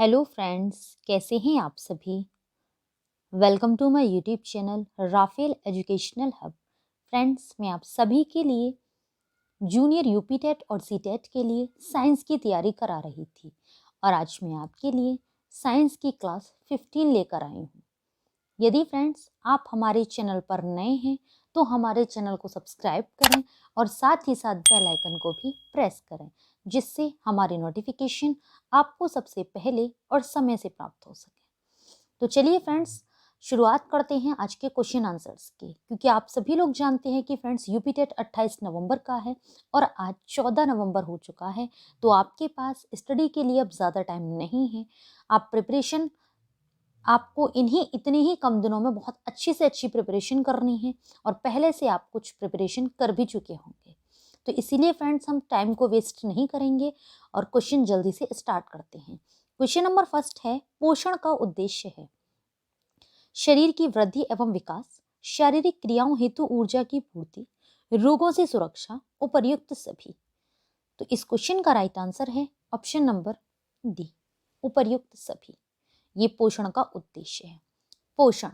Hello friends, कैसे हैं आप सभी। Welcome to my YouTube channel Rafael educational hub. Friends, मैं आप सभी के लिए जूनियर यूपी टेट और सी टेट के लिए साइंस की तैयारी करा रही थी और आज मैं आपके लिए साइंस की क्लास 15 लेकर आई हूँ। यदि फ्रेंड्स आप हमारे चैनल पर नए हैं तो हमारे चैनल को सब्सक्राइब करें और साथ ही साथ बेल आइकन को भी प्रेस करें, जिससे हमारी नोटिफिकेशन आपको सबसे पहले और समय से प्राप्त हो सके। तो चलिए फ्रेंड्स, शुरुआत करते हैं आज के क्वेश्चन आंसर्स की, क्योंकि आप सभी लोग जानते हैं कि फ्रेंड्स यूपी टेट 28 नवंबर का है और आज 14 नवंबर हो चुका है। तो आपके पास स्टडी के लिए अब ज़्यादा टाइम नहीं है। आप प्रिपरेशन आपको इन्हीं इतने ही कम दिनों में बहुत अच्छी से अच्छी प्रिपरेशन करनी है और पहले से आप कुछ प्रिपरेशन कर भी चुके होंगे। तो इसीलिए फ्रेंड्स, हम टाइम को वेस्ट नहीं करेंगे और क्वेश्चन जल्दी से स्टार्ट करते हैं। क्वेश्चन नंबर फर्स्ट है, पोषण का उद्देश्य है शरीर की वृद्धि एवं विकास, शारीरिक क्रियाओं हेतु ऊर्जा की पूर्ति, रोगों से सुरक्षा, उपर्युक्त सभी। तो इस क्वेश्चन का राइट आंसर है ऑप्शन नंबर डी, उपर्युक्त सभी। ये पोषण का उद्देश्य है। पोषण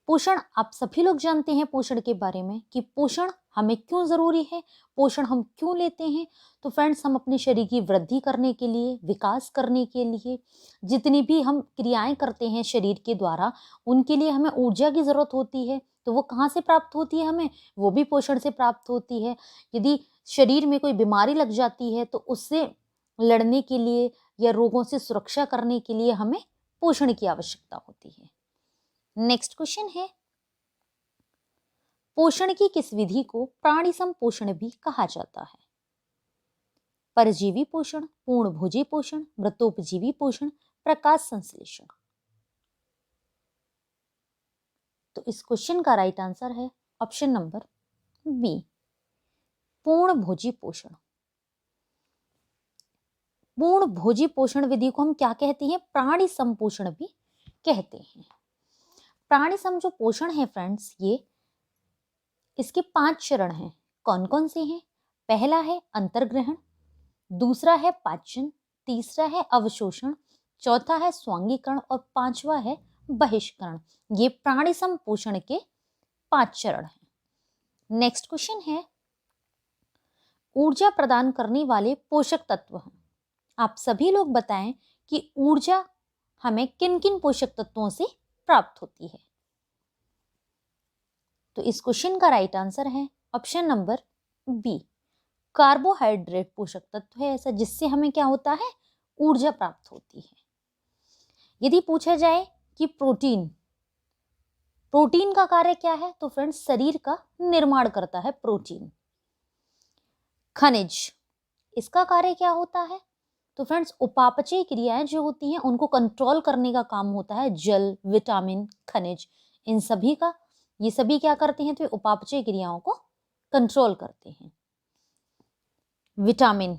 पोषण आप सभी लोग जानते हैं पोषण के बारे में कि पोषण हमें क्यों जरूरी है, पोषण हम क्यों लेते हैं। तो फ्रेंड्स, हम अपने शरीर की वृद्धि करने के लिए, विकास करने के लिए, जितनी भी हम क्रियाएं करते हैं शरीर के द्वारा, उनके लिए हमें ऊर्जा की जरूरत होती है। तो वो कहाँ से प्राप्त होती है हमें? वो भी पोषण से प्राप्त होती है। यदि शरीर में कोई बीमारी लग जाती है तो उससे लड़ने के लिए या रोगों से सुरक्षा करने के लिए हमें पोषण की आवश्यकता होती है। नेक्स्ट क्वेश्चन है, पोषण की किस विधि को प्राणी संपोषण भी कहा जाता है? परजीवी पोषण, पूर्णभोजी पोषण, मृतोपजीवी पोषण, प्रकाश संश्लेषण। तो इस क्वेश्चन का राइट आंसर है ऑप्शन नंबर बी, पूर्णभोजी पोषण। पूर्णभोजी पोषण विधि को हम क्या कहते हैं? प्राणी संपोषण भी कहते हैं। प्राणी सम जो पोषण है फ्रेंड्स, ये इसके 5 चरण हैं। कौन कौन से हैं? पहला है अंतर्ग्रहण, दूसरा है पाचन, तीसरा है अवशोषण, चौथा है स्वांगीकरण और पांचवा है बहिष्करण। ये प्राणी संपोषण के 5 चरण हैं। नेक्स्ट क्वेश्चन है, ऊर्जा प्रदान करने वाले पोषक तत्व हैं। आप सभी लोग बताएं कि ऊर्जा हमें किन किन पोषक तत्वों से प्राप्त होती है। तो इस क्वेश्चन का राइट आंसर है ऑप्शन नंबर बी, कार्बोहाइड्रेट पोषक तत्व है ऐसा जिससे हमें क्या होता है? ऊर्जा प्राप्त होती है। यदि पूछा जाए कि प्रोटीन का कार्य क्या है, तो फ्रेंड्स, शरीर का निर्माण करता है प्रोटीन। खनिज, इसका कार्य क्या होता है? तो फ्रेंड्स, उपापचय क्रियाएं जो होती हैं उनको कंट्रोल करने का काम होता है जल, विटामिन, खनिज, इन सभी का। ये सभी क्या करते हैं? तो उपापचय क्रियाओं को कंट्रोल करते हैं। विटामिन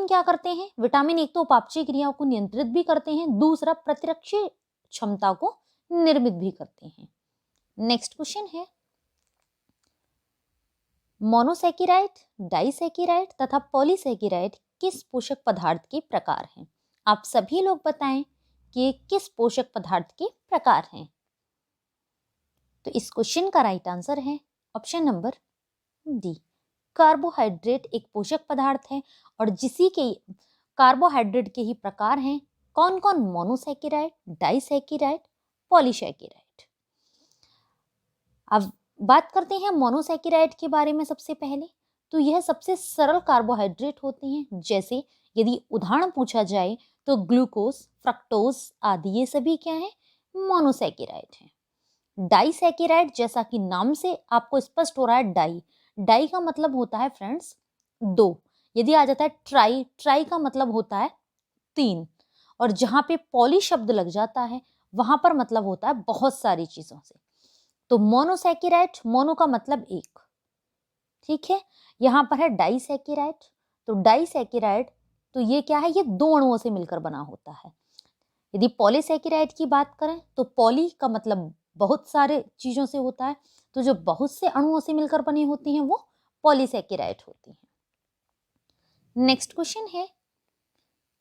क्या करते हैं? विटामिन एक तो उपापचय क्रियाओं को नियंत्रित भी करते हैं, दूसरा प्रतिरक्षी क्षमता को निर्मित भी करते हैं। नेक्स्ट क्वेश्चन है, मोनोसैकेराइड, डाइसैकेराइड तथा पॉलीसैकेराइड किस पोषक पदार्थ के प्रकार हैं? आप सभी लोग बताएं कि किस पोषक पदार्थ के प्रकार हैं। तो इस क्वेश्चन का राइट आंसर है ऑप्शन नंबर डी, कार्बोहाइड्रेट एक पोषक पदार्थ है और जिसी के कार्बोहाइड्रेट के ही प्रकार हैं। कौन कौन? Monosaccharide, disaccharide, polysaccharide. अब बात करते हैं मोनोसैकेराइड के बारे में। सबसे पहले तो यह सबसे सरल कार्बोहाइड्रेट होते हैं। जैसे यदि उदाहरण पूछा जाए तो ग्लूकोज, फ्रक्टोज आदि, ये सभी क्या है? मोनोसैकेराइड है। डाइसैकेराइड, जैसा कि नाम से आपको स्पष्ट हो रहा है, डाई का मतलब होता है फ्रेंड्स 2। यदि आ जाता है ट्राई का मतलब होता है 3। और जहां पे पॉली शब्द लग जाता है वहां पर मतलब होता है बहुत सारी चीजों से। तो मोनोसैकेराइड, मोनो का मतलब एक, ठीक है। यहां पर है डाइसैकेराइड, तो डाइसैकेराइड तो ये क्या है? ये 2 अणुओं से मिलकर बना होता है। यदि पॉलीसैकेराइड की बात करें तो पॉली का मतलब बहुत सारे चीजों से होता है, तो जो बहुत से अणुओं से मिलकर बनी होती हैं वो पॉलीसैकेराइड होती हैं। नेक्स्ट क्वेश्चन है,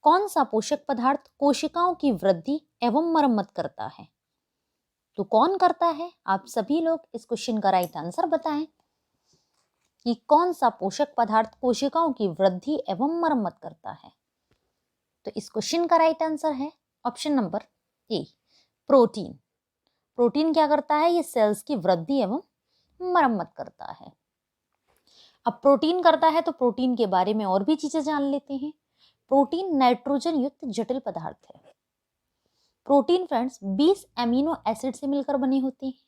कौन सा पोषक पदार्थ कोशिकाओं की वृद्धि एवं मरम्मत करता है? तो कौन करता है? आप सभी लोग इस क्वेश्चन का राइट आंसर बताएं कि कौन सा पोषक पदार्थ कोशिकाओं की वृद्धि एवं मरम्मत करता है। तो इस क्वेश्चन का राइट आंसर है option number A, protein. Protein क्या करता है? ये सेल्स की वृद्धि एवं मरम्मत करता है। अब प्रोटीन करता है तो प्रोटीन के बारे में और भी चीजें जान लेते हैं। प्रोटीन नाइट्रोजन युक्त जटिल पदार्थ है। प्रोटीन फ्रेंड्स 20 एमिनो एसिड से मिलकर बने होते हैं।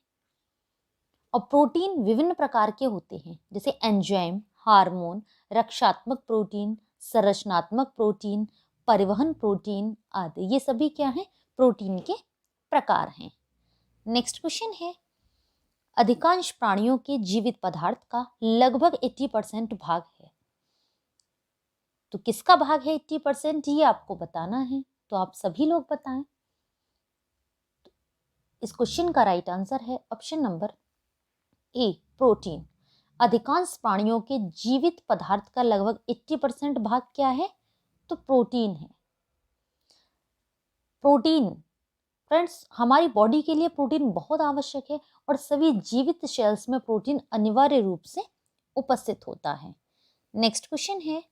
और प्रोटीन विभिन्न प्रकार के होते हैं, जैसे एंजाइम, हार्मोन, रक्षात्मक प्रोटीन, संरचनात्मक प्रोटीन, परिवहन प्रोटीन आदि। ये सभी क्या हैं? प्रोटीन के प्रकार हैं। नेक्स्ट क्वेश्चन है, अधिकांश प्राणियों के जीवित पदार्थ का लगभग 80% भाग है। तो किसका भाग है 80%? ये आपको बताना है। तो आप सभी लोग बताएं। इस क्वेश्चन का राइट आंसर है ऑप्शन नंबर ए, प्रोटीन। अधिकांश प्राणियों के जीवित पदार्थ का लगभग 80% भाग क्या है? तो प्रोटीन है। प्रोटीन फ्रेंड्स, हमारी बॉडी के लिए प्रोटीन बहुत आवश्यक है और सभी जीवित सेल्स में प्रोटीन अनिवार्य रूप से उपस्थित होता है। नेक्स्ट क्वेश्चन है,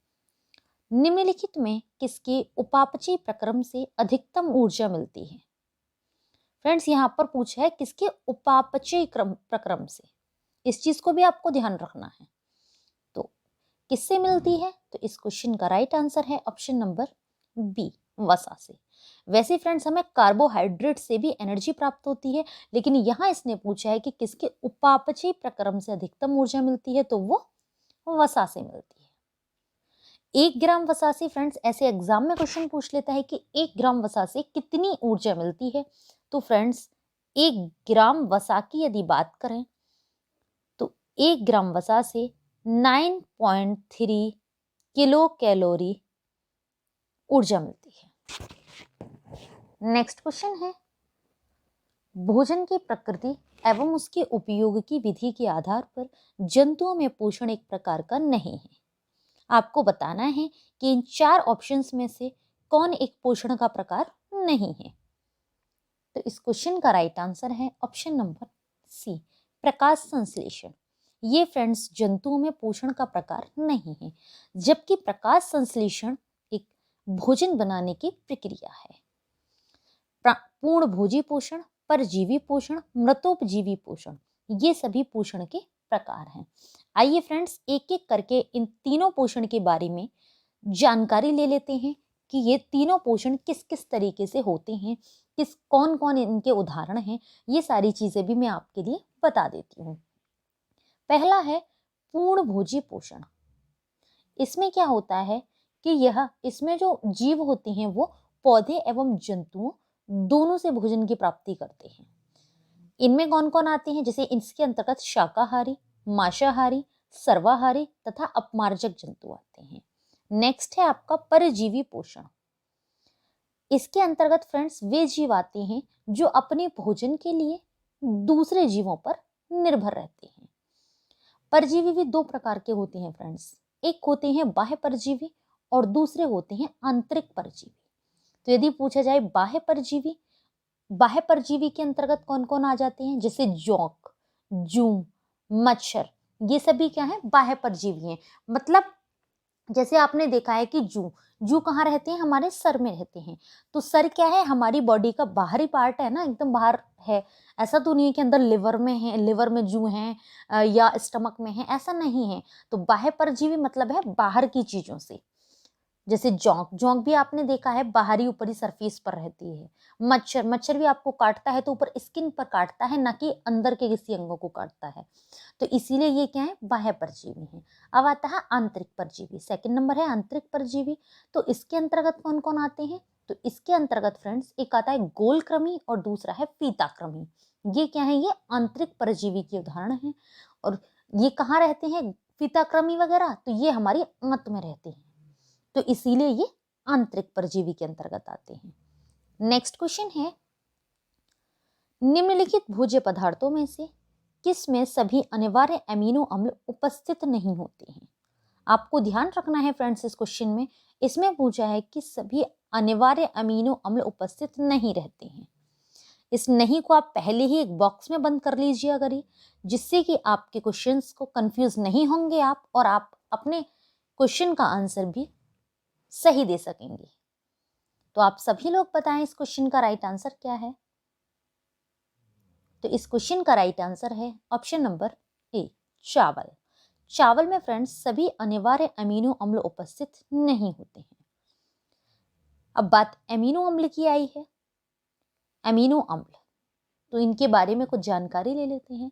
निम्नलिखित में किसके उपापचय प्रक्रम से अधिकतम ऊर्जा मिलती है? फ्रेंड्स, यहाँ पर पूछा है किसके उपापचय प्रक्रम से। इस चीज को भी आपको ध्यान रखना है। तो किससे मिलती है? तो इस क्वेश्चन का राइट आंसर है ऑप्शन नंबर बी, वसा से। वैसे फ्रेंड्स, हमें कार्बोहाइड्रेट से भी एनर्जी प्राप्त होती है, लेकिन यहाँ इसने पूछा है कि किसके उपापचय प्रक्रम से अधिकतम ऊर्जा मिलती है, तो वो वसा से मिलती है। 1 ग्राम वसा से फ्रेंड्स, ऐसे एग्जाम में क्वेश्चन पूछ लेता है कि 1 ग्राम वसा से कितनी ऊर्जा मिलती है। तो फ्रेंड्स, 1 ग्राम वसा की यदि बात करें तो 1 ग्राम वसा से 9.3 किलो कैलोरी ऊर्जा मिलती है। नेक्स्ट क्वेश्चन है, भोजन की प्रकृति एवं उसके उपयोग की विधि के आधार पर जंतुओं में पोषण एक प्रकार का नहीं है। आपको बताना है कि इन 4 ऑप्शंस में से कौन एक पोषण का प्रकार नहीं है। तो इस क्वेश्चन का राइट आंसर है ऑप्शन नंबर सी, प्रकाश संश्लेषण। ये फ्रेंड्स जंतुओं में पोषण का प्रकार नहीं है, जबकि प्रकाश संश्लेषण एक भोजन बनाने की प्रक्रिया है। पूर्ण भोजी पोषण, परजीवी पोषण, मृतोपजीवी पोषण, ये सभी पोषण के प्रकार हैं। आइए फ्रेंड्स, एक एक करके इन तीनों पोषण के बारे में जानकारी ले लेते हैं कि ये तीनों पोषण किस किस तरीके से होते हैं, कौन कौन इनके उदाहरण हैं। ये सारी चीजें भी मैं आपके लिए बता देती हूँ। पहला है पूर्ण भोजी पोषण। इसमें क्या होता है कि इसमें जो जीव होते हैं वो पौधे एवं जंतुओं दोनों से भोजन की प्राप्ति करते हैं। इनमें कौन कौन आते हैं? जैसे इसके अंतर्गत शाकाहारी, मांसाहारी, सर्वाहारी तथा अपमार्जक जंतु आते हैं। नेक्स्ट है आपका परजीवी पोषण। इसके अंतर्गत फ्रेंड्स वे जीव आते हैं जो अपने भोजन के लिए दूसरे जीवों पर निर्भर रहते हैं। परजीवी भी 2 प्रकार के होते हैं फ्रेंड्स, एक होते हैं बाह्य परजीवी और दूसरे होते हैं आंतरिक परजीवी। तो यदि पूछा जाए बाह्य परजीवी के अंतर्गत कौन कौन आ जाते हैं? जैसे जोंक, जूं, मच्छर, ये सभी क्या है? बाह्य परजीवी हैं। मतलब जैसे आपने देखा है कि जू कहाँ रहते हैं? हमारे सर में रहते हैं। तो सर क्या है? हमारी बॉडी का बाहरी पार्ट है ना, एकदम बाहर है। ऐसा तो नहीं है कि अंदर लिवर में जू हैं या स्टमक में है, ऐसा नहीं है। तो बाह्य परजीवी मतलब है बाहर की चीजों से। जैसे जोंक भी आपने देखा है बाहरी ऊपरी सरफेस पर रहती है। मच्छर भी आपको काटता है तो ऊपर स्किन पर काटता है, ना कि अंदर के किसी अंगों को काटता है। तो इसीलिए ये क्या है? बाह्य परजीवी है। अब आता है आंतरिक परजीवी। सेकंड नंबर है आंतरिक परजीवी। तो इसके अंतर्गत कौन कौन आते हैं? तो इसके अंतर्गत फ्रेंड्स एक आता है गोलकृमि और दूसरा है फीताकृमि। ये क्या है? ये आंतरिक परजीवी के उदाहरण है। और ये कहाँ रहते हैं? फीताकृमि वगैरह, तो ये हमारी आंत में रहते हैं, तो इसीलिए ये आंतरिक परजीवी के अंतर्गत आते हैं। नेक्स्ट क्वेश्चन है, निम्नलिखित भोज्य पदार्थों में से किस में सभी अनिवार्य अमीनो अम्ल उपस्थित नहीं होते हैं? आपको ध्यान रखना है फ्रेंड्स, इस क्वेश्चन में इसमें पूछा है कि सभी अनिवार्य अमीनो अम्ल उपस्थित नहीं रहते हैं। इस नहीं को आप पहले ही एक बॉक्स में बंद कर लीजिए करिए, जिससे कि आपके क्वेश्चंस को कंफ्यूज नहीं होंगे आप, और आप अपने क्वेश्चन का आंसर भी सही दे सकेंगे। तो आप सभी लोग बताएं इस क्वेश्चन का राइट आंसर क्या है। तो इस क्वेश्चन का राइट आंसर है ऑप्शन नंबर ए, चावल। चावल में फ्रेंड्स सभी अनिवार्य अमीनो अम्ल उपस्थित नहीं होते हैं। अब बात अमीनो अम्ल की आई है। अमीनो अम्ल, तो इनके बारे में कुछ जानकारी ले लेते हैं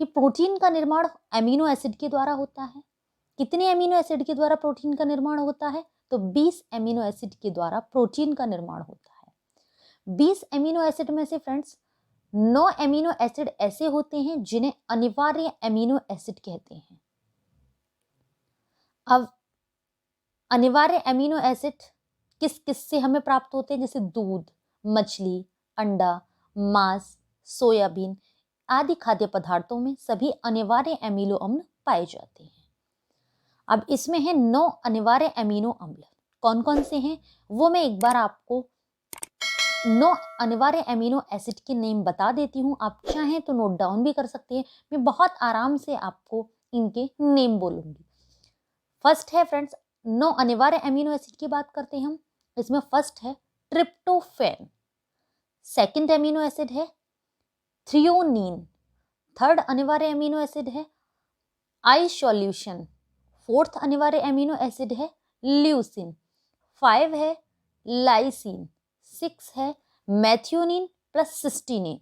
कि प्रोटीन का निर्माण अमीनो एसिड के द्वारा होता है। कितने अमीनो एसिड के द्वारा प्रोटीन का निर्माण होता है? तो 20 अमीनो एसिड के द्वारा प्रोटीन का निर्माण होता है। 20 अमीनो एसिड में से फ्रेंड्स 9 अमीनो एसिड ऐसे होते हैं जिन्हें अनिवार्य अमीनो एसिड कहते हैं। अब अनिवार्य अमीनो एसिड किस किस से हमें प्राप्त होते हैं? जैसे दूध, मछली, अंडा, मांस, सोयाबीन आदि खाद्य पदार्थों में सभी अनिवार्य अमीनो अम्ल पाए जाते हैं। अब इसमें है 9 अनिवार्य अमीनो अम्ल। कौन कौन से हैं वो मैं एक बार आपको 9 अनिवार्य अमीनो एसिड के नेम बता देती हूँ। आप चाहें तो नोट डाउन भी कर सकते हैं, मैं बहुत आराम से आपको इनके नेम बोलूंगी। फर्स्ट है फ्रेंड्स, 9 अनिवार्य अमीनो एसिड की बात करते हैं हम। इसमें फर्स्ट है ट्रिप्टोफैन, सेकंड अमीनो एसिड है थ्रियोनीन, थर्ड अनिवार्य अमीनो एसिड है आइसोल्यूशन, फोर्थ अनिवार्य अमीनो एसिड है ल्यूसिन, 5 है लाइसिन, 6 है मैथ्योनिन प्लस सिस्टीनिन,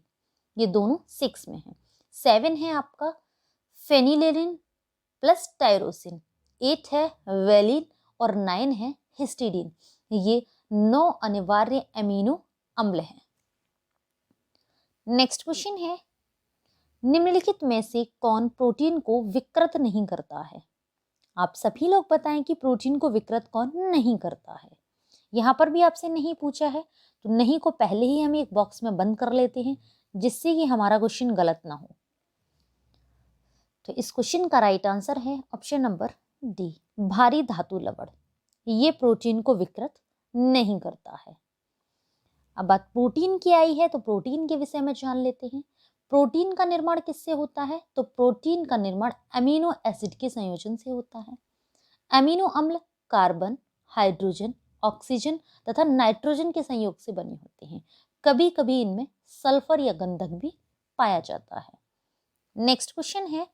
ये दोनों 6 में है। 7 है आपका फेनिलेनिन प्लस टायरोसिन, 8 है वेलिन और 9 है हिस्टिडीन। ये 9 अनिवार्य अमीनो अम्ल हैं। नेक्स्ट क्वेश्चन है, निम्नलिखित में से कौन प्रोटीन को विकृत नहीं करता है? आप सभी लोग बताएं कि प्रोटीन को विकृत कौन नहीं करता है। यहाँ पर भी आपसे नहीं पूछा है, तो नहीं को पहले ही हम एक बॉक्स में बंद कर लेते हैं, जिससे कि हमारा क्वेश्चन गलत ना हो। तो इस क्वेश्चन का राइट आंसर है ऑप्शन नंबर डी, भारी धातु लवण। ये प्रोटीन को विकृत नहीं करता है। अब बात प्रोटीन की आई है, तो प्रोटीन के विषय में जान लेते हैं। प्रोटीन का निर्माण किससे होता है? तो प्रोटीन का निर्माण अमीनो एसिड के संयोजन से होता है। अमीनो अम्ल कार्बन, हाइड्रोजन, ऑक्सीजन तथा नाइट्रोजन के संयोग से बने होते हैं। कभी कभी इनमें सल्फर या गंधक भी पाया जाता है। नेक्स्ट क्वेश्चन है,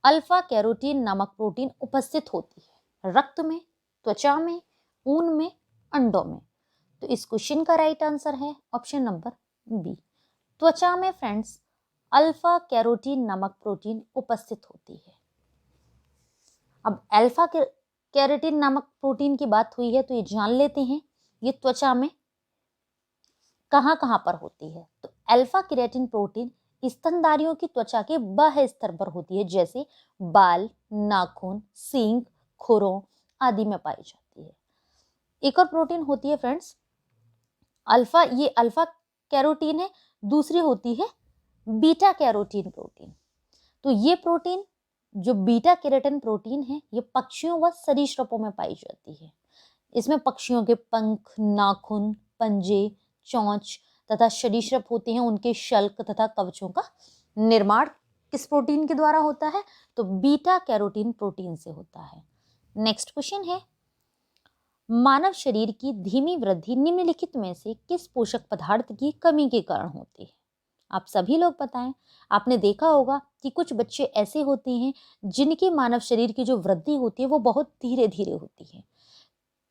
अल्फा कैरोटीन नामक प्रोटीन उपस्थित होती है रक्त में, त्वचा में, ऊन में, अंडों में। तो इस क्वेश्चन का राइट आंसर है ऑप्शन नंबर बी, त्वचा में फ्रेंड्स अल्फा कैरोटीन नामक प्रोटीन उपस्थित होती है। अब अल्फा कैरोटीन नामक प्रोटीन की बात हुई है, तो ये जान लेते हैं ये त्वचा में कहां कहां पर होती है। तो अल्फा केराटिन प्रोटीन स्तनधारियों की त्वचा के बाह्य स्तर पर होती है, जैसे बाल, नाखून, सींग, खुरों आदि में पाई जाती है। एक और प्रोटीन होती है फ्रेंड्स अल्फा, ये अल्फा कैरोटीन है, दूसरी होती है बीटा कैरोटीन प्रोटीन। तो ये प्रोटीन जो बीटा कैरोटीन प्रोटीन है, ये पक्षियों व सरीसृपों में पाई जाती है। इसमें पक्षियों के पंख, नाखून, पंजे, चोंच तथा सरीसृप होते हैं, उनके शल्क तथा कवचों का निर्माण किस प्रोटीन के द्वारा होता है? तो बीटा कैरोटीन प्रोटीन से होता है। नेक्स्ट क्वेश्चन है, मानव शरीर की धीमी वृद्धि निम्नलिखित में से किस पोषक पदार्थ की कमी के कारण होती है? आप सभी लोग बताएं। आपने देखा होगा कि कुछ बच्चे ऐसे होते हैं जिनकी मानव शरीर की जो वृद्धि होती है वो बहुत धीरे धीरे होती है।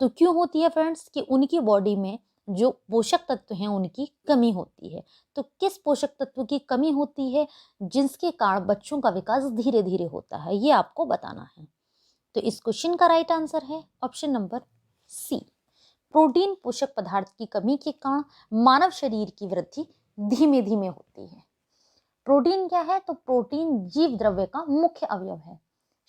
तो क्यों होती है फ्रेंड्स? कि उनकी बॉडी में जो पोषक तत्व हैं उनकी कमी होती है। तो किस पोषक तत्व की कमी होती है जिसके कारण बच्चों का विकास धीरे धीरे होता है, ये आपको बताना है। तो इस क्वेश्चन का राइट आंसर है ऑप्शन नंबर सी, प्रोटीन पोषक पदार्थ की कमी के कारण मानव शरीर की वृद्धि धीमे धीमे होती है। प्रोटीन क्या है? तो प्रोटीन जीव द्रव्य का मुख्य अवयव है।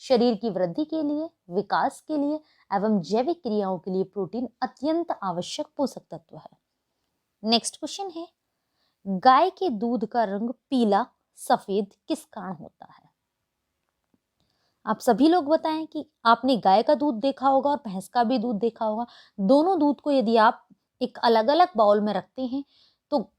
शरीर की वृद्धि के लिए, विकास के लिए एवं जैविक क्रियाओं के लिए प्रोटीन अत्यंत आवश्यक पोषक तत्व है। नेक्स्ट क्वेश्चन है, गाय के दूध का रंग पीला सफेद किस कारण होता है? आप सभी लोग बताएं कि आपने गाय का दूध देखा होगा और भैंस का भी दूध देखा होगा। दोनों दूध को यदि आप एक अलग अलग बाउल में रखते हैं तो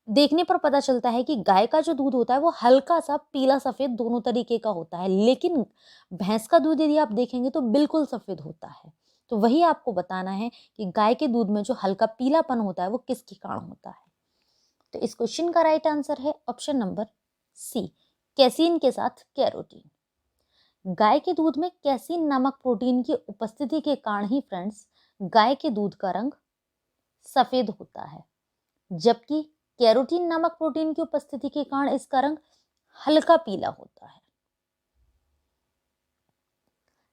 देखने पर पता चलता है कि गाय का जो दूध होता है वो हल्का सा पीला सफेद दोनों तरीके का होता है, लेकिन भैंस का दूध यदि आप देखेंगे तो बिल्कुल सफेद होता है। तो वही आपको बताना है कि गाय के दूध में जो हल्का पीलापन होता है वो किसके कारण होता है। तो इस क्वेश्चन का राइट आंसर है ऑप्शन नंबर सी, कैसीन के साथ कैरोटीन। गाय के दूध में कैसीन नामक प्रोटीन की उपस्थिति के कारण ही फ्रेंड्स गाय के दूध का रंग सफेद होता है, जबकि कैरोटीन नामक प्रोटीन की उपस्थिति के कारण इसका रंग हल्का पीला होता है।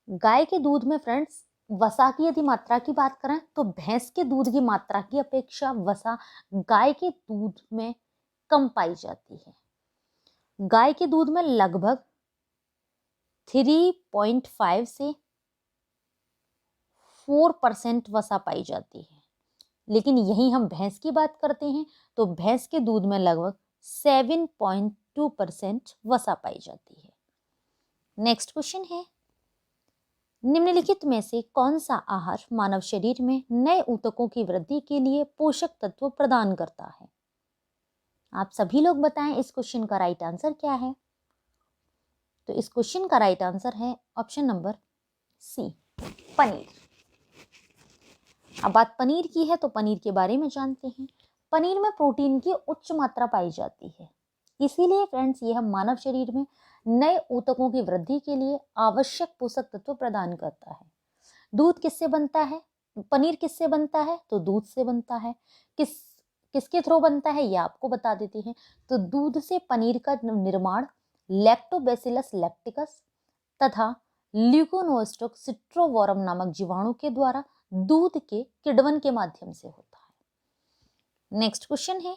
गाय के दूध में फ्रेंड्स वसा की यदि मात्रा की बात करें तो भैंस के दूध की मात्रा की अपेक्षा वसा गाय के दूध में कम पाई जाती है। गाय के दूध में लगभग 3.5 से 4% वसा पाई जाती है, लेकिन यही हम भैंस की बात करते हैं तो भैंस के दूध में लगभग 7.2% वसा पाई जाती है। नेक्स्ट क्वेश्चन है, निम्नलिखित में से कौन सा आहार मानव शरीर में नए ऊतकों की वृद्धि के लिए पोषक तत्व प्रदान करता है? आप सभी लोग बताएं इस क्वेश्चन का राइट आंसर क्या है। तो इस क्वेश्चन का राइट आंसर है ऑप्शन नंबर सी, पनीर। अब बात पनीर की है तो पनीर के बारे में जानते हैं। पनीर में प्रोटीन की उच्च मात्रा पाई जाती है, इसीलिए फ्रेंड्स यह मानव शरीर में नए ऊतकों की वृद्धि के लिए आवश्यक पोषक तत्व प्रदान करता है। दूध किससे बनता है, पनीर किससे बनता है? तो दूध से बनता है। किसके थ्रू बनता है ये आपको बता देते हैं। तो दूध से पनीर का निर्माण लैक्टोबैसिलस लैक्टिकस तथा ल्यूकोनोस्टोक सिट्रोवोरम नामक जीवाणु के द्वारा दूध के किण्वन के माध्यम से होता है। नेक्स्ट क्वेश्चन है,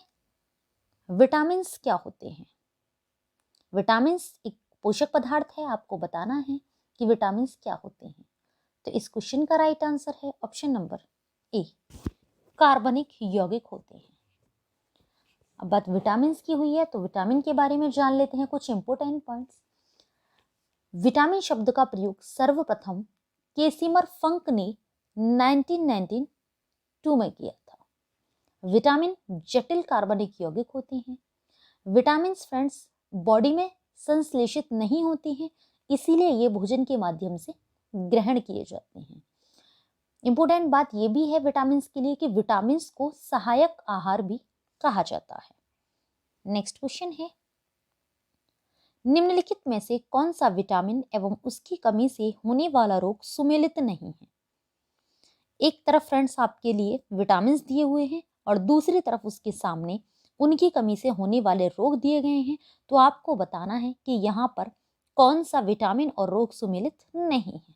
विटामिन क्या होते हैं? विटामिन एक पोषक पदार्थ है, आपको बताना है कि विटामिन क्या होते हैं। तो इस क्वेश्चन का राइट आंसर है ऑप्शन नंबर ए, कार्बनिक यौगिक होते हैं। अब बात विटामिन की हुई है तो विटामिन के बारे में जान लेते हैं कुछ इंपोर्टेंट पॉइंट्स। विटामिन शब्द का प्रयोग सर्वप्रथम केसिमर फंक ने 1992 में किया था। विटामिन जटिल कार्बनिक यौगिक होते हैं। विटामिन फ्रेंड्स बॉडी में संश्लेषित नहीं होती हैं, इसीलिए ये भोजन के माध्यम से ग्रहण किए जाते हैं। इंपोर्टेंट बात यह भी है विटामिन के लिए कि विटामिन को सहायक आहार भी कहा जाता है। नेक्स्ट क्वेश्चन है, निम्नलिखित में से कौन सा विटामिन एवं उसकी कमी से होने वाला रोग सुमेलित नहीं है? एक तरफ फ्रेंड्स आपके लिए विटामिन दिए हुए हैं और दूसरी तरफ उसके सामने उनकी कमी से होने वाले रोग दिए गए हैं, तो आपको बताना है कि यहाँ पर कौन सा विटामिन और रोग सुमेलित नहीं है।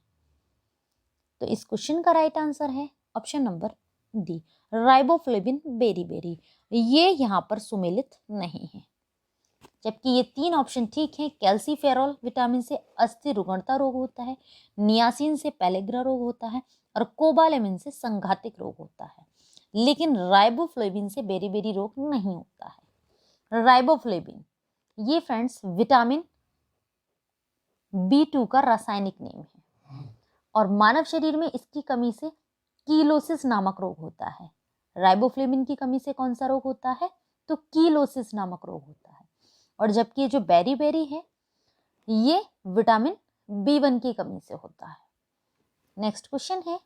तो इस क्वेश्चन का राइट आंसर है option number D, riboflavin beriberi. ये यहाँ पर सुमेलित नहीं है, जबकि ये तीन ऑप्शन ठीक हैं। कैल्सीफेरॉल विटामिन से अस्थि रुग्णता रोग होता है, नियासिन से पेलेग्रा रोग होता है और कोबालेमिन से संघातिक रोग होता है, लेकिन राइबोफ्लेविन से बेरीबेरी रोग नहीं होता है। राइबोफ्लेविन ये फ्रेंड्स विटामिन B2 का रासायनिक नेम है और मानव शरीर में इसकी कमी से कीलोसिस नामक रोग होता है। राइबोफ्लेविन की कमी से कौन सा रोग होता है? तो कीलोसिस नामक रोग होता है। और जबकि जो बेरीबेरी है ये विटामिन B1 की कमी से होता है। नेक्स्ट क्वेश्चन है,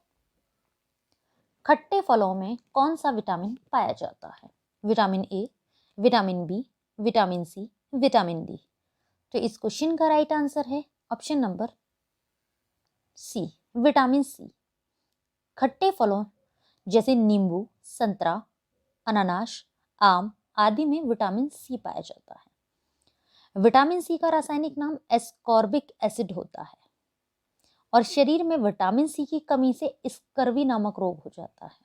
खट्टे फलों में कौन सा विटामिन पाया जाता है? Vitamin A, vitamin B, vitamin C, vitamin D. तो इस क्वेश्चन का राइट आंसर है option number C, vitamin C. खट्टे फलों जैसे नींबू, संतरा, अनानास, आम आदि में विटामिन सी पाया जाता है। विटामिन सी का रासायनिक नाम एस्कॉर्बिक एसिड होता है और शरीर में विटामिन सी की कमी से स्कर्वी नामक रोग हो जाता है।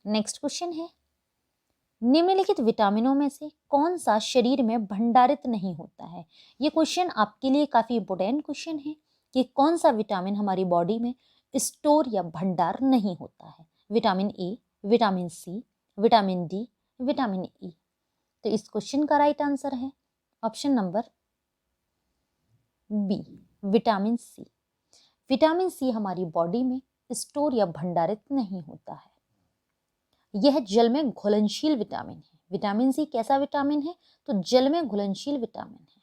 नेक्स्ट क्वेश्चन है, निम्नलिखित विटामिनों में से कौन सा शरीर में भंडारित नहीं होता है? ये क्वेश्चन आपके लिए काफी इंपोर्टेंट क्वेश्चन है कि कौन सा विटामिन हमारी बॉडी में स्टोर या भंडार नहीं होता है। Vitamin A, vitamin C, vitamin D, vitamin E. तो इस क्वेश्चन का राइट आंसर है option number B, vitamin C. Vitamin C हमारी बॉडी में स्टोर या भंडारित नहीं होता है, यह जल में घुलनशील विटामिन है। विटामिन सी कैसा विटामिन है? तो जल में घुलनशील विटामिन है,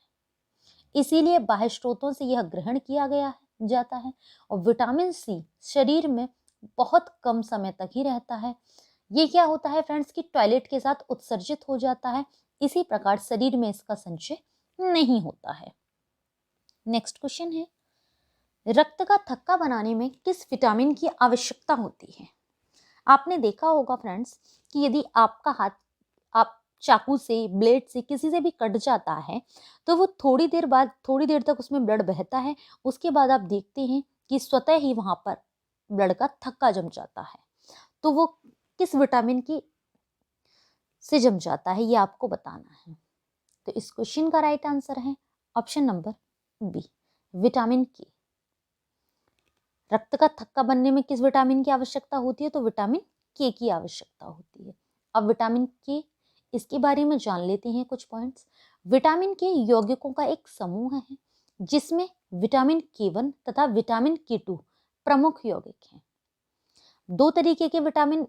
इसीलिए बाह्य स्रोतों से यह ग्रहण किया जाता है। और विटामिन सी शरीर में बहुत कम समय तक ही रहता है। ये क्या होता है फ्रेंड्स कि टॉयलेट के साथ उत्सर्जित हो जाता है, इसी प्रकार शरीर में इसका संचय नहीं होता है। नेक्स्ट क्वेश्चन है, रक्त का थक्का बनाने में किस विटामिन की आवश्यकता होती है? आपने देखा होगा फ्रेंड्स कि यदि आपका हाथ आप चाकू से, ब्लेड से, किसी से भी कट जाता है तो वो थोड़ी देर तक उसमें ब्लड बहता है। उसके बाद आप देखते हैं कि स्वतः ही वहां पर ब्लड का थक्का जम जाता है। तो वो किस विटामिन की से जम जाता है, ये आपको बताना है। तो इस क्वेश्चन का राइट आंसर है ऑप्शन नंबर बी, विटामिन के। रक्त का थक्का बनने में किस विटामिन की आवश्यकता होती है? तो विटामिन के की आवश्यकता होती है। अब विटामिन के, इसके बारे में जान लेते हैं कुछ पॉइंट्स। विटामिन के यौगिकों का एक समूह है जिसमें विटामिन के1 तथा विटामिन के2 प्रमुख यौगिक हैं। दो तरीके के विटामिन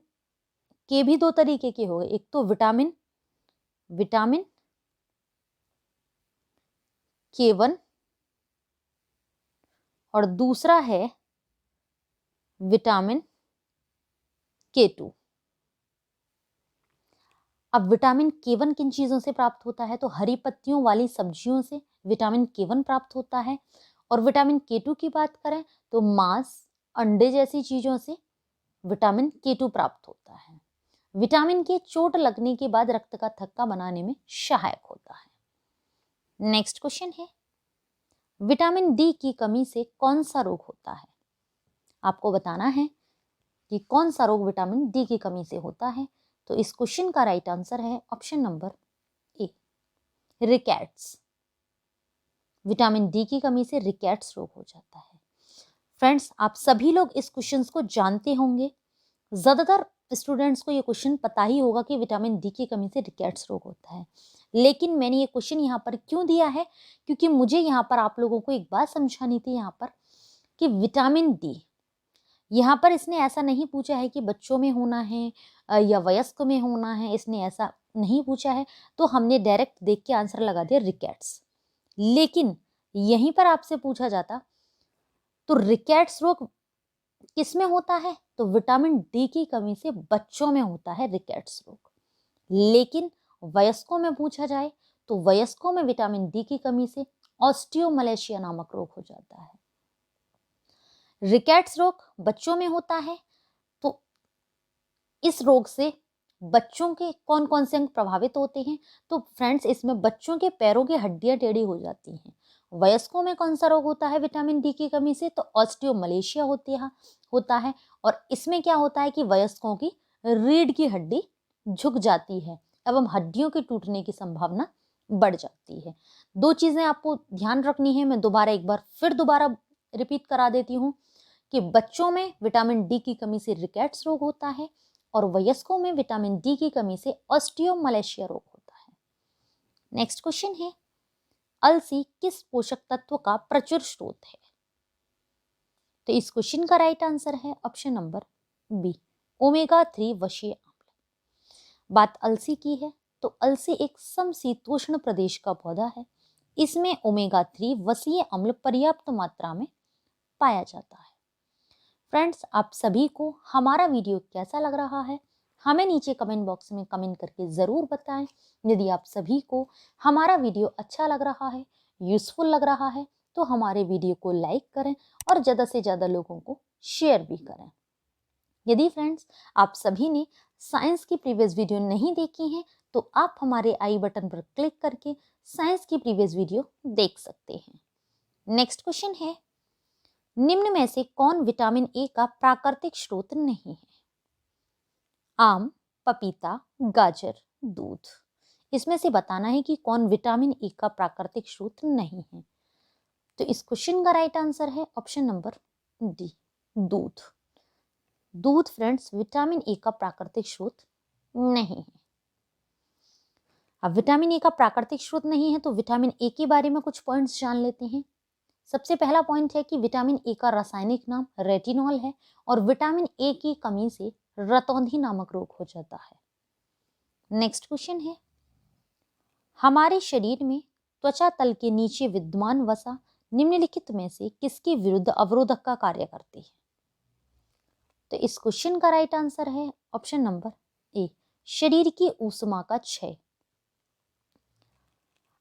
के भी दो तरीके के हो गए, एक तो विटामिन के1 और दूसरा है विटामिन के2। अब विटामिन के1 किन चीजों से प्राप्त होता है? तो हरी पत्तियों वाली सब्जियों से विटामिन के1 प्राप्त होता है। और विटामिन के2 की बात करें तो मांस, अंडे जैसी चीजों से विटामिन के2 प्राप्त होता है। विटामिन के चोट लगने के बाद रक्त का थक्का बनाने में सहायक होता है। नेक्स्ट क्वेश्चन है, विटामिन डी की कमी से कौन सा रोग होता है? आपको बताना है कि कौन सा रोग विटामिन डी की कमी से होता है। तो इस क्वेश्चन का राइट आंसर है option number A, rickets. Vitamin D की कमी से रिकेट्स रोग हो जाता है। फ्रेंड्स, आप सभी लोग इस क्वेश्चन को जानते होंगे। ज्यादातर स्टूडेंट्स को ये क्वेश्चन पता ही होगा कि विटामिन डी की कमी से रिकेट्स रोग होता है। लेकिन मैंने ये क्वेश्चन यहाँ पर क्यों दिया है? क्योंकि मुझे यहाँ पर आप लोगों को एक बात समझानी थी यहाँ पर कि विटामिन डी, यहाँ पर इसने ऐसा नहीं पूछा है कि बच्चों में होना है या वयस्क में होना है, इसने ऐसा नहीं पूछा है। तो हमने डायरेक्ट देख के आंसर लगा दिया रिकेट्स। लेकिन यहीं पर आपसे पूछा जाता तो रिकेट्स रोग किस में होता है? तो विटामिन डी की कमी से बच्चों में होता है रिकेट्स रोग। लेकिन वयस्कों में पूछा जाए तो वयस्कों में विटामिन डी की कमी से ऑस्टियोमलेशिया नामक रोग हो जाता है। रिकेट्स रोग बच्चों में होता है, तो इस रोग से बच्चों के कौन कौन से अंग प्रभावित होते हैं? तो फ्रेंड्स, इसमें बच्चों के पैरों की हड्डियां टेढ़ी हो जाती हैं। वयस्कों में कौन सा रोग होता है विटामिन डी की कमी से? तो ऑस्टियोमलेशिया होता है। और इसमें क्या होता है कि वयस्कों की रीढ़ की हड्डी झुक जाती है एवं हड्डियों के टूटने की संभावना बढ़ जाती है। दो चीजें आपको ध्यान रखनी है, मैं दोबारा रिपीट करा देती हूँ कि बच्चों में विटामिन डी की कमी से रिकेट्स रोग होता है और वयस्कों में विटामिन डी की कमी से ऑस्टियोमलेशिया रोग होता है। नेक्स्ट क्वेश्चन है, अलसी किस पोषक तत्व का प्रचुर स्रोत है? तो इस क्वेश्चन का राइट आंसर है ऑप्शन नंबर बी, ओमेगा 3 वसीय अम्ल। बात अलसी की है तो अलसी एक समशीतोष्ण प्रदेश का पौधा है। इसमें ओमेगा 3 वसीय अम्ल पर्याप्त मात्रा में पाया जाता है। फ्रेंड्स, आप सभी को हमारा वीडियो कैसा लग रहा है हमें नीचे कमेंट बॉक्स में कमेंट करके ज़रूर बताएं। यदि आप सभी को हमारा वीडियो अच्छा लग रहा है, यूज़फुल लग रहा है, तो हमारे वीडियो को लाइक करें और ज़्यादा से ज़्यादा लोगों को शेयर भी करें। यदि फ्रेंड्स आप सभी ने साइंस की प्रीवियस वीडियो नहीं देखी हैं तो आप हमारे आई बटन पर क्लिक करके साइंस की प्रीवियस वीडियो देख सकते हैं। नेक्स्ट क्वेश्चन है, निम्न में से कौन विटामिन ए का प्राकृतिक स्रोत नहीं है? आम, पपीता, गाजर, दूध। इसमें से बताना है कि कौन विटामिन ए का प्राकृतिक स्रोत नहीं है। तो इस क्वेश्चन का राइट आंसर है ऑप्शन नंबर डी, दूध। दूध फ्रेंड्स विटामिन ए का प्राकृतिक स्रोत नहीं है। अब विटामिन ए का प्राकृतिक स्रोत नहीं है तो विटामिन ए के बारे में कुछ पॉइंट्स जान लेते हैं। सबसे पहला पॉइंट है कि विटामिन ए का रासायनिक नाम रेटिनॉल है और विटामिन ए की कमी से रतौंधी नामक रोग हो जाता है। नेक्स्ट क्वेश्चन है, हमारे शरीर में त्वचा तल के नीचे विद्यमान वसा निम्नलिखित में से किसके विरुद्ध अवरोधक का कार्य करती है? तो इस क्वेश्चन का राइट आंसर है ऑप्शन नंबर ए, शरीर की ऊष्मा का क्षय।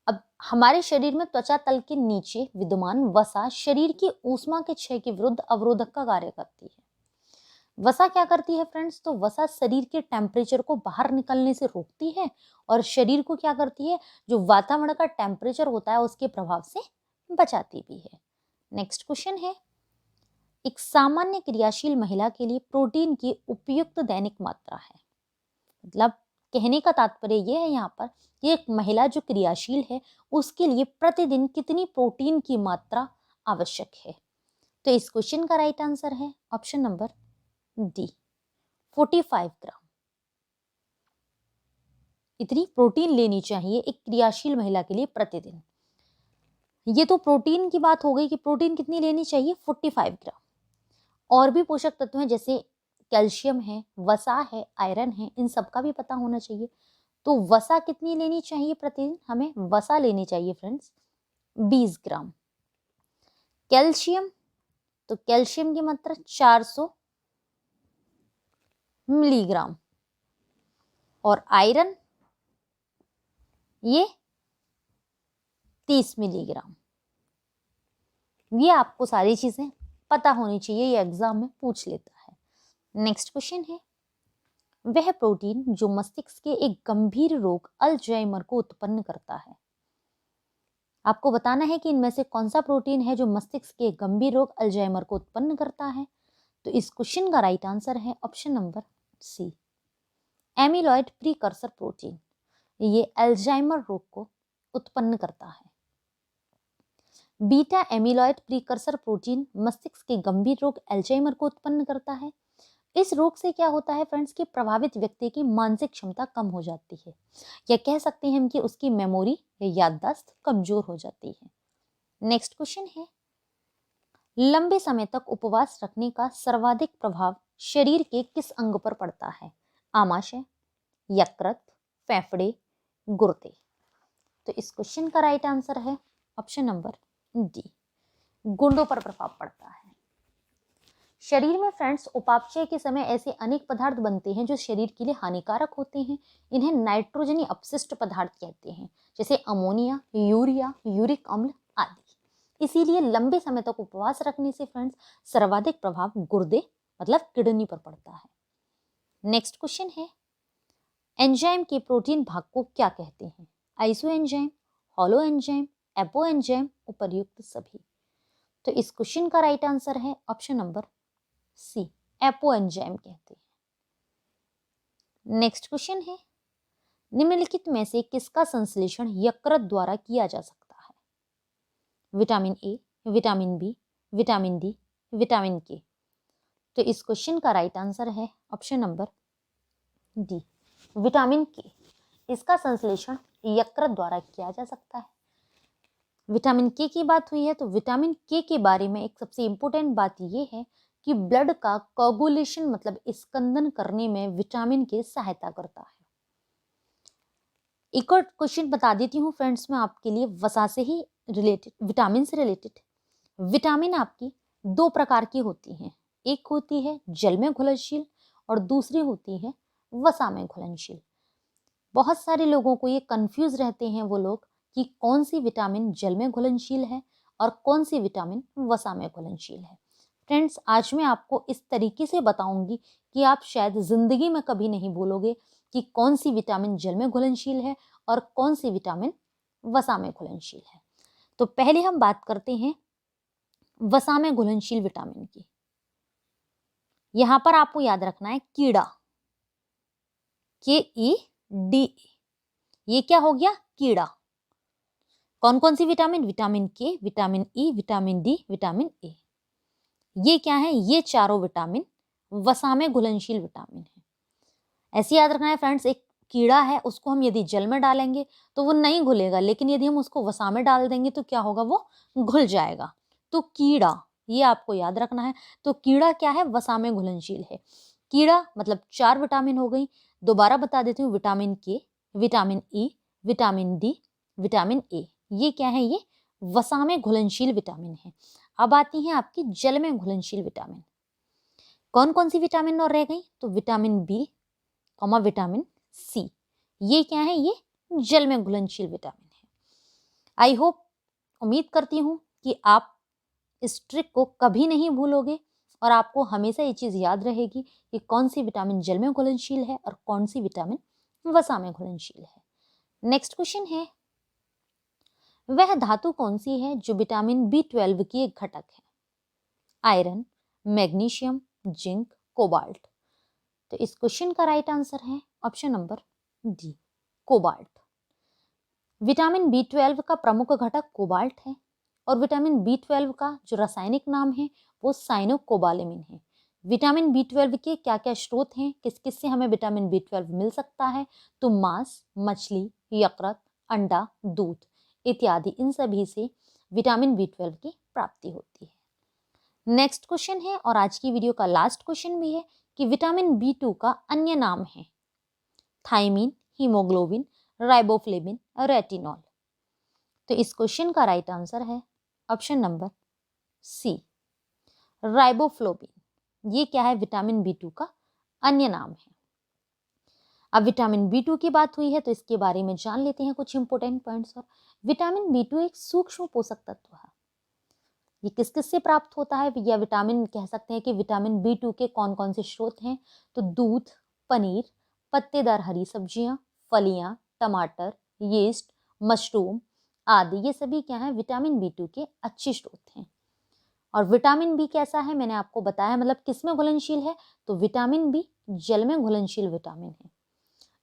अब हमारे शरीर में त्वचा तल के नीचे विद्यमान वसा शरीर की ऊष्मा के क्षय के विरुद्ध अवरोधक का कार्य करती है। वसा क्या करती है फ्रेंड्स? तो वसा शरीर के टेम्परेचर को बाहर निकलने से रोकती है और शरीर को क्या करती है, जो वातावरण का टेम्परेचर होता है उसके प्रभाव से बचाती भी है। नेक्स्ट क्वेश्चन है, एक सामान्य क्रियाशील महिला के लिए प्रोटीन की उपयुक्त दैनिक मात्रा है। मतलब कहने का तात्पर्य यह है यहाँ पर कि एक महिला जो क्रियाशील है उसके लिए प्रतिदिन कितनी प्रोटीन की मात्रा आवश्यक है। तो इस क्वेश्चन का राइट आंसर है ऑप्शन नंबर डी, 45 ग्राम। इतनी प्रोटीन लेनी चाहिए एक क्रियाशील महिला के लिए प्रतिदिन। ये तो प्रोटीन की बात हो गई कि प्रोटीन कितनी लेनी चाहिए, 45 ग्राम। और भी पोषक तत्व हैं जैसे कैल्शियम है, वसा है, आयरन है, इन सब का भी पता होना चाहिए। तो वसा कितनी लेनी चाहिए प्रतिदिन? हमें वसा लेनी चाहिए फ्रेंड्स 20 ग्राम। कैल्शियम, तो कैल्शियम की मात्रा 400 मिलीग्राम और आयरन ये 30 मिलीग्राम। ये आपको सारी चीजें पता होनी चाहिए, ये एग्जाम में पूछ लेता है। नेक्स्ट क्वेश्चन है, वह प्रोटीन जो मस्तिष्क के एक गंभीर रोग अल्जाइमर को उत्पन्न करता है। आपको बताना है कि इनमें से कौन सा प्रोटीन है जो मस्तिष्क के गंभीर रोग अल्जाइमर को उत्पन्न करता है। तो इस क्वेश्चन का राइट आंसर है option number C, amyloid precursor protein. ये अल्जाइमर रोग को उत्पन्न करता है। बीटा एमिलॉइड प्रीकर्सर प्रोटीन मस्तिष्क के गंभीर रोग अल्जाइमर को उत्पन्न करता है। इस रोग से क्या होता है फ्रेंड्स कि प्रभावित व्यक्ति की मानसिक क्षमता कम हो जाती है, या कह सकते हैं हम कि उसकी मेमोरी या याददाश्त कमजोर हो जाती है। नेक्स्ट क्वेश्चन है, लंबे समय तक उपवास रखने का सर्वाधिक प्रभाव शरीर के किस अंग पर पड़ता है? आमाशय, यकृत, फेफड़े, गुर्दे। तो इस क्वेश्चन का राइट आंसर है ऑप्शन नंबर डी, गुर्दों पर प्रभाव पड़ता है। शरीर में फ्रेंड्स उपापचय के समय ऐसे अनेक पदार्थ बनते हैं जो शरीर के लिए हानिकारक होते हैं। इन्हें नाइट्रोजनी अपशिष्ट पदार्थ कहते हैं, जैसे अमोनिया, यूरिया, यूरिक अम्ल आदि। इसीलिए लंबे समय तक उपवास रखने से फ्रेंड्स सर्वाधिक प्रभाव गुर्दे मतलब किडनी पर पड़ता है। नेक्स्ट क्वेश्चन है, एंजाइम के प्रोटीन भाग को क्या कहते हैं? Isoenzyme, holoenzyme, apoenzyme, उपर्युक्त सभी। तो इस क्वेश्चन का राइट आंसर है option number C, apoenzyme कहते हैं। नेक्स्ट क्वेश्चन है, निम्नलिखित में से किसका संश्लेषण यकृत द्वारा किया जा सकता है? Vitamin A, vitamin B, vitamin D, vitamin K. तो इस क्वेश्चन का राइट आंसर है option number D, vitamin K. इसका संश्लेषण यकृत द्वारा किया जा सकता है। विटामिन के की बात हुई है तो विटामिन के बारे में एक सबसे इंपॉर्टेंट बात यह है कि ब्लड का कोगुलेशन मतलब स्कंदन करने में विटामिन के सहायता करता है। एक और क्वेश्चन बता देती हूँ फ्रेंड्स मैं आपके लिए वसा से ही रिलेटेड, विटामिन से रिलेटेड। विटामिन आपकी दो प्रकार की होती हैं, एक होती है जल में घुलनशील और दूसरी होती है वसा में घुलनशील। बहुत सारे लोगों को ये कंफ्यूज रहते हैं वो लोग कि कौन सी विटामिन जल में घुलनशील है और कौन सी विटामिन वसा में घुलनशील है। फ्रेंड्स आज मैं आपको इस तरीके से बताऊंगी कि आप शायद जिंदगी में कभी नहीं बोलोगे कि कौन सी विटामिन जल में घुलनशील है और कौन सी विटामिन वसा में घुलनशील है। तो पहले हम बात करते हैं वसा में घुलनशील विटामिन की। यहां पर आपको याद रखना है कीड़ा, KEDA, ये क्या हो गया? कीड़ा। कौन कौन सी विटामिन? विटामिन के, vitamin E, vitamin D, vitamin A. ये क्या है? ये चारों विटामिन वसा में घुलनशील विटामिन है। ऐसे याद रखना है फ्रेंड्स, एक कीड़ा है उसको हम यदि जल में डालेंगे तो वो नहीं घुलेगा, लेकिन यदि हम उसको वसा में डाल देंगे तो क्या होगा? वो घुल जाएगा। तो कीड़ा, ये आपको याद रखना है। तो कीड़ा क्या है? वसा में घुलनशील है। कीड़ा मतलब 4 विटामिन हो गई। दोबारा बता देती हूँ, विटामिन के, vitamin E, vitamin D, vitamin A, ये क्या है? ये वसा में घुलनशील विटामिन है। अब आती हैं आपकी जल में घुलनशील विटामिन। कौन कौन सी विटामिन और रह गई? तो विटामिन बी, विटामिन सी, ये क्या है? ये जल में घुलनशील विटामिन है। आई होप, उम्मीद करती हूँ कि आप इस ट्रिक को कभी नहीं भूलोगे और आपको हमेशा ये चीज़ याद रहेगी कि कौन सी विटामिन जल में घुलनशील है और कौन सी विटामिन वसा में घुलनशील है। नेक्स्ट क्वेश्चन है, वह धातु कौन सी है जो विटामिन B12 की एक घटक है? Iron, magnesium, zinc, cobalt. तो इस क्वेश्चन का राइट आंसर है option number D, cobalt. Vitamin B12 का प्रमुख घटक कोबाल्ट है और विटामिन B12 का जो रासायनिक नाम है वो साइनोकोबालेमिन है। विटामिन B12 के क्या क्या स्रोत हैं, किस किस से हमें विटामिन B12 मिल सकता है? तो मांस, मछली, यकृत, अंडा, दूध इत्यादि, इन सभी से विटामिन B12 की प्राप्ति होती है। नेक्स्ट क्वेश्चन है और आज की वीडियो का लास्ट क्वेश्चन भी है कि विटामिन B2 का अन्य नाम है? Thiamine, haemoglobin, riboflavin, retinol. तो इस क्वेश्चन का राइट आंसर है ऑप्शन नंबर सी, राइबोफ्लोविन। ये क्या है? विटामिन B2 का अन्य नाम है। अब विटामिन B2 की बात हुई है तो इसके बारे में जान लेते हैं कुछ इंपोर्टेंट पॉइंट्स। और विटामिन B2 एक सूक्ष्म पोषक तत्व है। ये किस किस से प्राप्त होता है, या विटामिन कह सकते हैं कि विटामिन B2 के कौन कौन से स्रोत हैं? तो दूध, पनीर, पत्तेदार हरी सब्जियां, फलियां, टमाटर, यीस्ट, मशरूम आदि, ये सभी क्या है? विटामिन B2 के अच्छे स्रोत हैं। और विटामिन बी कैसा है? मैंने आपको बताया, मतलब किस में घुलनशील है? तो विटामिन बी जल में घुलनशील विटामिन है।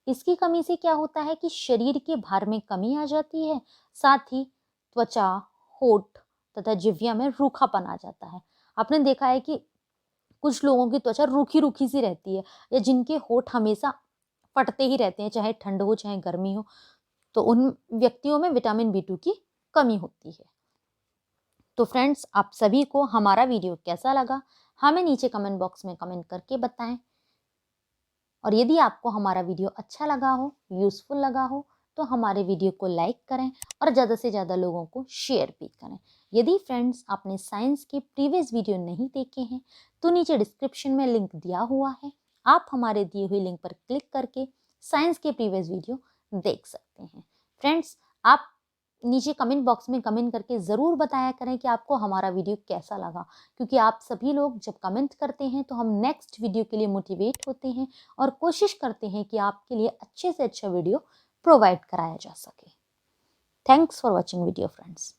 इसकी कमी से क्या होता है कि शरीर के भार में कमी आ जाती है, साथ ही त्वचा, होठ तथा जिह्वा में रूखापन आ जाता है। आपने देखा है कि कुछ लोगों की त्वचा रूखी रूखी सी रहती है, या जिनके होठ हमेशा फटते ही रहते हैं, चाहे ठंड हो चाहे गर्मी हो, तो उन व्यक्तियों में विटामिन B2 की कमी होती है। तो फ्रेंड्स, आप सभी को हमारा वीडियो कैसा लगा हमें नीचे कमेंट बॉक्स में कमेंट करके बताएं। और यदि आपको हमारा वीडियो अच्छा लगा हो, यूजफुल लगा हो, तो हमारे वीडियो को लाइक करें और ज़्यादा से ज़्यादा लोगों को शेयर भी करें। यदि फ्रेंड्स आपने साइंस के प्रीवियस वीडियो नहीं देखे हैं तो नीचे डिस्क्रिप्शन में लिंक दिया हुआ है, आप हमारे दिए हुए लिंक पर क्लिक करके साइंस के प्रीवियस वीडियो देख सकते हैं। फ्रेंड्स, आप नीचे कमेंट बॉक्स में कमेंट करके ज़रूर बताया करें कि आपको हमारा वीडियो कैसा लगा, क्योंकि आप सभी लोग जब कमेंट करते हैं तो हम नेक्स्ट वीडियो के लिए मोटिवेट होते हैं और कोशिश करते हैं कि आपके लिए अच्छे से अच्छा वीडियो प्रोवाइड कराया जा सके। Thanks for watching video friends.